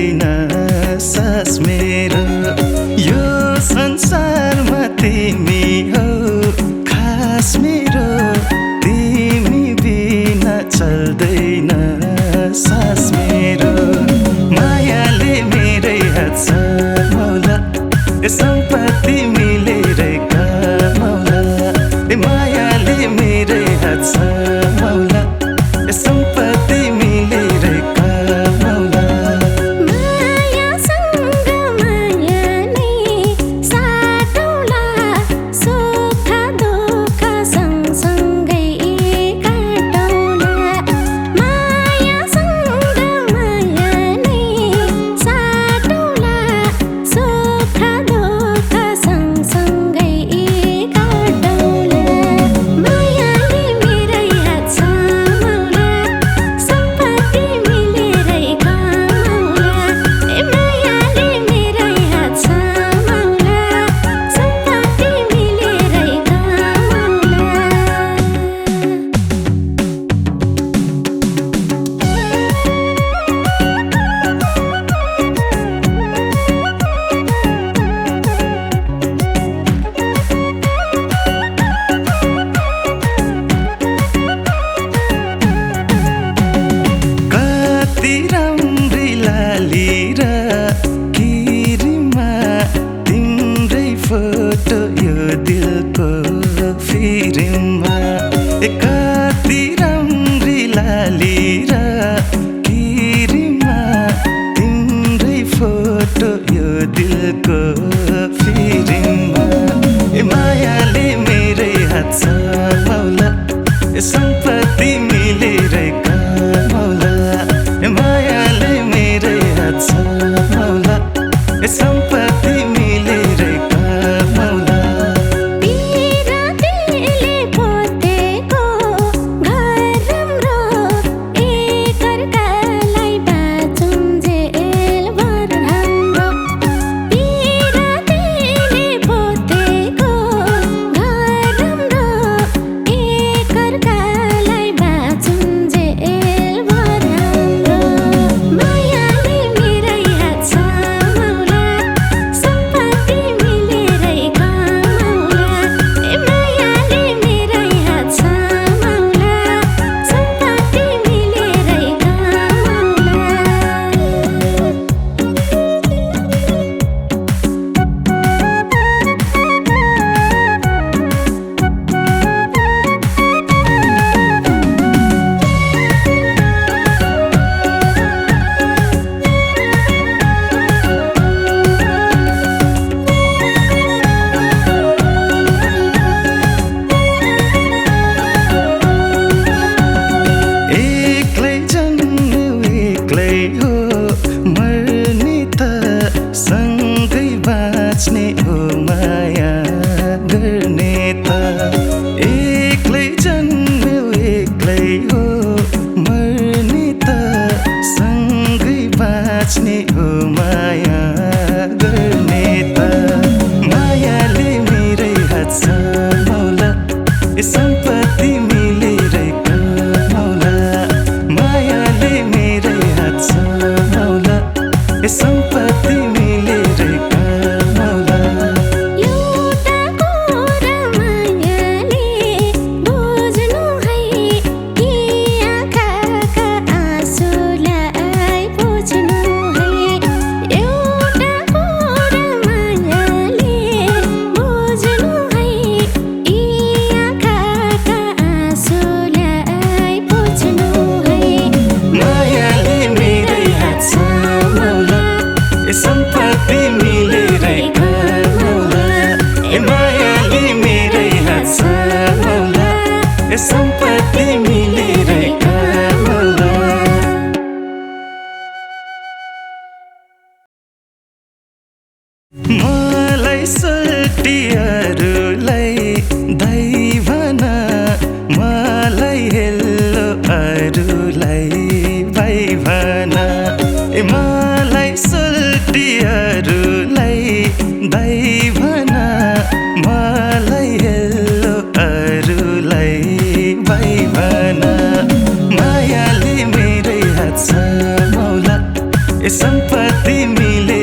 चल्दैन सास मेरो यो संसारमा तिमी हो खास मेरो तिमी बिना चल्दैन सास मेरो मायाले मेरै हात समाउला सम्पत्ति मिलेरै कमाउला मायाले मेरै हात समाउला सम्पत्ति मिलेरै कमाउला मायासँग माया नै साटौला सुख दुःख सँगसँगै काटौला मायासँग माया नै साटौला सुख दुःख सँगसँगै काटौला मायाले मेरै हात समाउला सम्पत्ति मिलेरै कमाउला मायाले मेरै हात समाउला सम्पत्ति मिलेरै कमाउला कति राम्री लाली र किरीमा तिम्रै फोटो यो दिलको फिरीमा कति राम्री लाली र किरीमा तिम्रै फोटो यो दिलको फिरीमा मायाले मेरै हात समाउला सम्पत्ति मिलेरै कमाउला मायाले मेरै हात समाउला सम्पत्ति मिलेरै कमाउला बिरातीले पोतेको घर राम्रो एकअर्कालाई बाँचुन्जेलभर हाम्रो बिरातीले पोतेको घर राम्रो एकअर्कालाई बाँचुन्जेलभर हाम्रो मायाले मेरै हात समाउला सम्पत्ति मिलेरै कमाउला मायाले मेरै हात समाउला सम्पत्ति मिलेरै कमाउला एक्लै जन्म्यो एक्लै हो मर्ने त सँगै बाँच्ने हो माया गर्ने त एक्लै जन्म्यो एक्लै हो मर्ने त सँगै बाँच्ने हो माया गर्ने त मायाले मेरै हात समाउला सम्पत्ति मिलेरै कमाउला मायाले मेरै हात समाउला सम्पत्ति मिलेरै कमाउला एउटा कुरा मायाले बुझ्नु है कि आँखाका आँसुलाई बुझ्नु है एउटा कुरा मायाले बुझ्नु है कि आँखाका आँसुलाई बुझ्नु है मायाले मेरै हात समाउला सम्पत्ति मिलेरै कमाउला मायाले मेरै हात समाउला सम्पत्ति मिलेरै कमाउला मलाई सटिहरूलाई दैवन मलाई हेल्लो अरूलाई भाइ भन मलाई सटिहरूलाई दैवन मलाई हेल्लो अरूलाई भाइ भन मायाले मेरै हात समाउला सम्पत्ति तिमीले